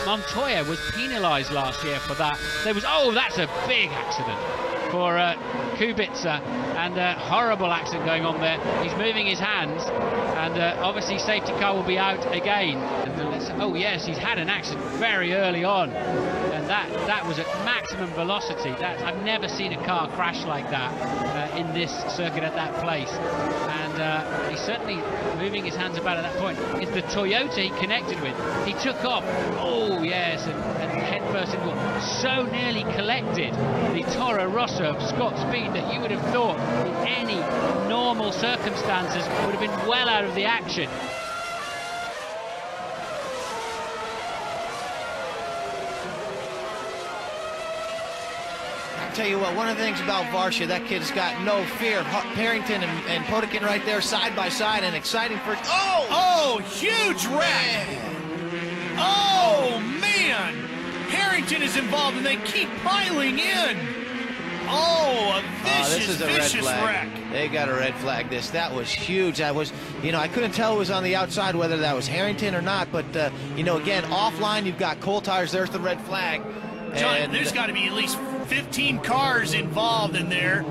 Montoya was penalised last year for that. There was, oh, that's a big accident for Kubica, and a horrible accident going on there. He's moving his hands, and obviously safety car will be out again. Oh yes, he's had an accident very early on, and that was at maximum velocity. I've never seen a car crash like that in this circuit at that place, and he's certainly moving his hands about at that point. It's the Toyota he connected with. He took off, oh yes, and head first into so nearly collected the Toro Rosso of Scott Speed that you would have thought in any normal circumstances would have been well out of the action. Tell you what, one of the things about Varsha, that kid's got no fear. Harrington and Potikin right there side by side, and exciting for... Oh, huge wreck! Oh, man! Harrington is involved, and they keep piling in. Oh, a vicious wreck. They got a red flag. That was huge. That was, you know, I couldn't tell it was on the outside whether that was Harrington or not, but, you know, again, offline, you've got coal tires. There's the red flag. John, there's got to be at least 15 cars involved in there.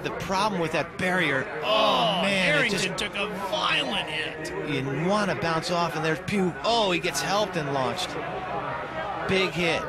The problem with that barrier, oh man, Harrington took a violent hit. You want to bounce off, and there's Pugh. Oh, he gets helped and launched. Big hit.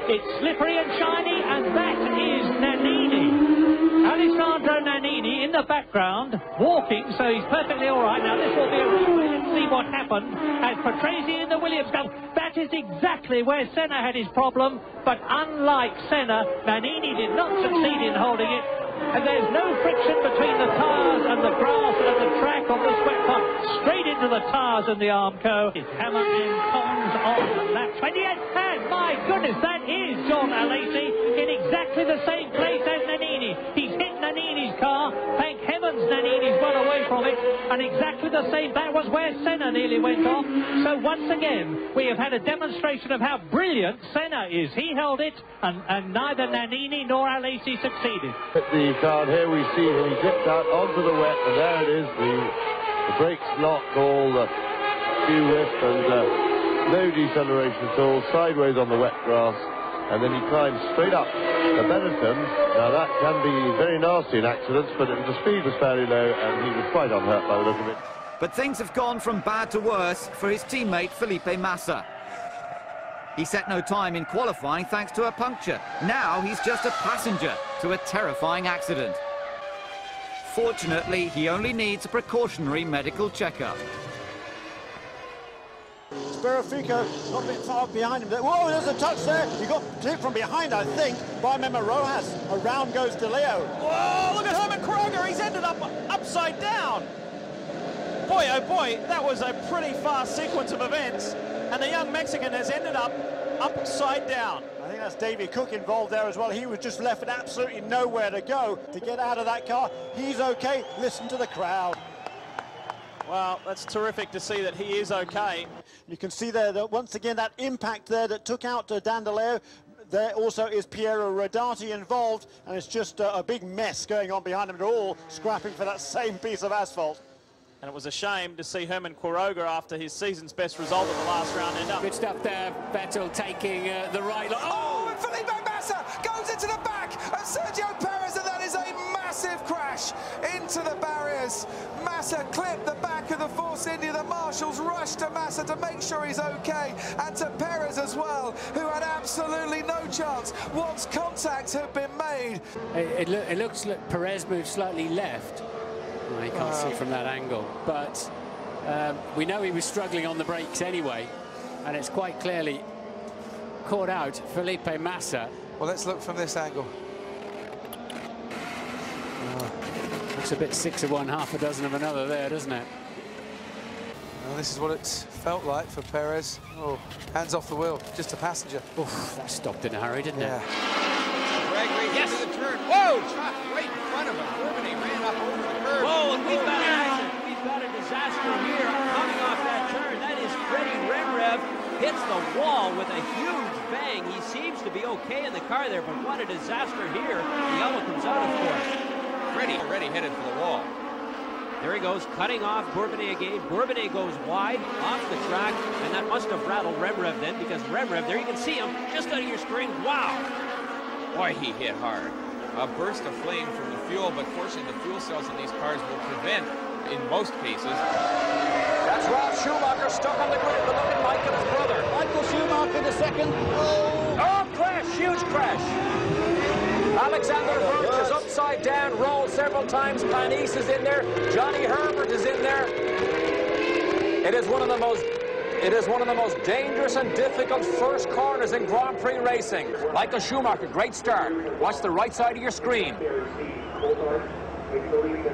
It's slippery and shiny, and that is Nannini. Alessandro Nannini in the background, walking, so he's perfectly all right. Now, this will be a replay. Let's see what happened as Patrese in the Williams Cup. That is exactly where Senna had his problem, but unlike Senna, Nannini did not succeed in holding it. And there's no friction between the tyres and the grass and the track on this wet part. Straight into the tyres and the Armco. It's Hammer and Collins on lap 28. And my goodness, that is John Alesi in exactly the same place as Nannini. He's hit Nannini's car. Thank heavens Nannini's well away from it. And exactly the same, that was where Senna nearly went off. So once again, we have had a demonstration of how brilliant Senna is. He held it, and neither Nannini nor Alesi succeeded. The card here we see him, he dipped out onto the wet, and there it is, the brakes locked, all the few whiff, and no deceleration at all, sideways on the wet grass, and then he climbed straight up the Benetton. Now that can be very nasty in accidents, but the speed was fairly low, and he was quite unhurt by the look of it. But things have gone from bad to worse for his teammate Felipe Massa. He set no time in qualifying thanks to a puncture. Now he's just a passenger to a terrifying accident. Fortunately, he only needs a precautionary medical checkup. Sperafico not a bit far behind him. Whoa, there's a touch there. He got clipped from behind, I think, by Memo Rojas. Around goes De Leo. Whoa, look at Herman Kroger. He's ended up upside down. Boy, oh boy, that was a pretty fast sequence of events. And the young Mexican has ended up upside down. I think that's Davey Cook involved there as well. He was just left with absolutely nowhere to go to get out of that car. He's okay. Listen to the crowd. Well, that's terrific to see that he is okay. You can see there that once again that impact there that took out Dan De Leo. There also is Piero Rodati involved, and it's just a big mess going on behind them. They're all scrapping for that same piece of asphalt. And it was a shame to see Herman Quiroga after his season's best result in the last round end up. Good stuff there, Vettel taking the right line. Oh, and Felipe Massa goes into the back of Sergio Perez, and that is a massive crash into the barriers. Massa clipped the back of the Force India. The marshals rushed to Massa to make sure he's okay, and to Perez as well, who had absolutely no chance once contact had been made. It looks like Perez moved slightly left. Well, you can't see from that angle, but we know he was struggling on the brakes anyway, and it's quite clearly caught out Felipe Massa. Well, let's look from this angle. Looks a bit 6 of one, half a dozen of another there, doesn't it? Well, this is what it felt like for Perez. Oh, hands off the wheel, just a passenger. Oof, that stopped in a hurry, didn't it? Drag race into the turn. Whoa, shot right in front of him. Bourbonnais ran up over the curb. Whoa, and we've got an accident. We've got a disaster here coming off that turn. That is Freddie Remrev hits the wall with a huge bang. He seems to be okay in the car there, but what a disaster here. The yellow comes out, of course. Freddie already headed for the wall. There he goes, cutting off Bourbonnais again. Bourbonnais goes wide off the track, and that must have rattled Remrev then, because Remrev, there you can see him, just out of your screen. Wow! Boy, he hit hard. A burst of flame from the fuel, but fortunately the fuel cells in these cars will prevent, in most cases. That's Ralf Schumacher stuck on the grid, but looking like his brother. Michael Schumacher the second. Oh, crash, huge crash. Alexander Birch is upside down, rolled several times. Panis is in there. Johnny Herbert is in there. It is one of the most dangerous and difficult first corners in Grand Prix racing. Michael Schumacher, great start. Watch the right side of your screen.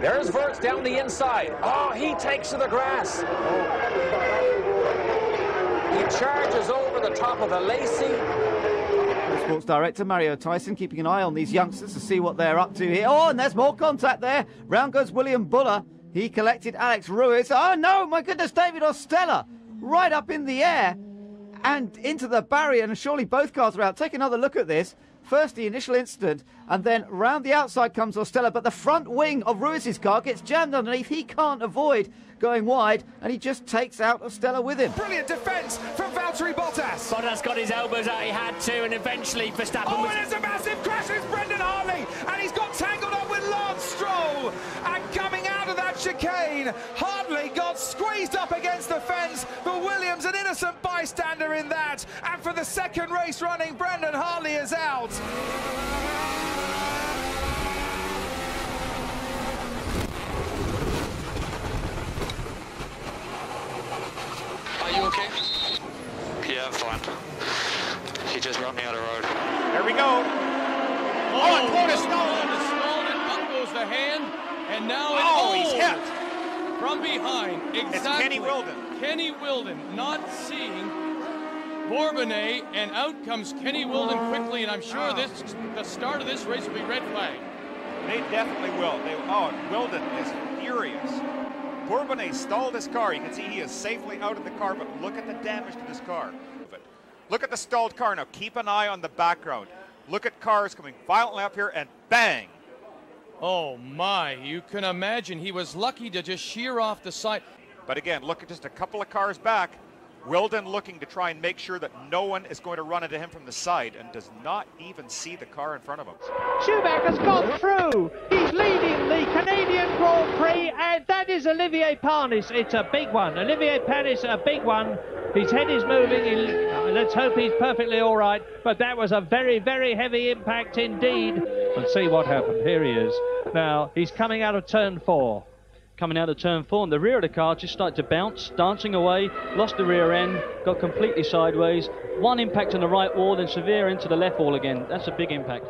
There's Wirtz down the inside. Oh, he takes to the grass. He charges over the top of Alesi. Sports director Mario Tyson keeping an eye on these youngsters to see what they're up to here. Oh, and there's more contact there. Round goes William Buller. He collected Alex Ruiz. Oh, no, my goodness, David Ostella right up in the air and into the barrier, and surely both cars are out. Take another look at this. First the initial incident, and then round the outside comes Ostella, but the front wing of Ruiz's car gets jammed underneath. He can't avoid going wide, and he just takes out Ostella with him. Brilliant defence from Valtteri Bottas. Bottas got his elbows out, he had to, and eventually Verstappen and there's a massive crash. It's Brendan Hartley, and he's got tangled up with Lance Stroll. And coming out of that chicane, Hartley got squeezed up against the fence, but Williams, an innocent bystander in that. And for the second race running, Brendan Hartley is out. Are you okay? Yeah, I'm fine. He just ran me out of the road. There we go. Oh, and Quota stalled. And up goes the hand, and now he's hit from behind. Exactly. It's Kenny Wilden. Kenny Wilden not seeing Bourbonnais, and out comes Kenny Wilden quickly, and I'm sure the start of this race will be red flag. They definitely will. Wilden is furious. Bourbonnais stalled his car. You can see he is safely out of the car, but look at the damage to this car. Look at the stalled car now. Keep an eye on the background. Look at cars coming violently up here, and bang! Oh my, you can imagine he was lucky to just shear off the side. But again, look at just a couple of cars back. Wilden looking to try and make sure that no one is going to run into him from the side, and does not even see the car in front of him. Schumacher's gone through. He's leading the Canadian Grand Prix, and that is Olivier Panis. It's a big one. Olivier Panis, a big one. His head is moving. Let's hope he's perfectly all right. But that was a very, very heavy impact indeed. And see what happened. Here he is. Now, he's coming out of turn 4. Coming out of turn 4, and the rear of the car just started to bounce, dancing away, lost the rear end, got completely sideways. One impact on the right wall, then severe into the left wall again. That's a big impact.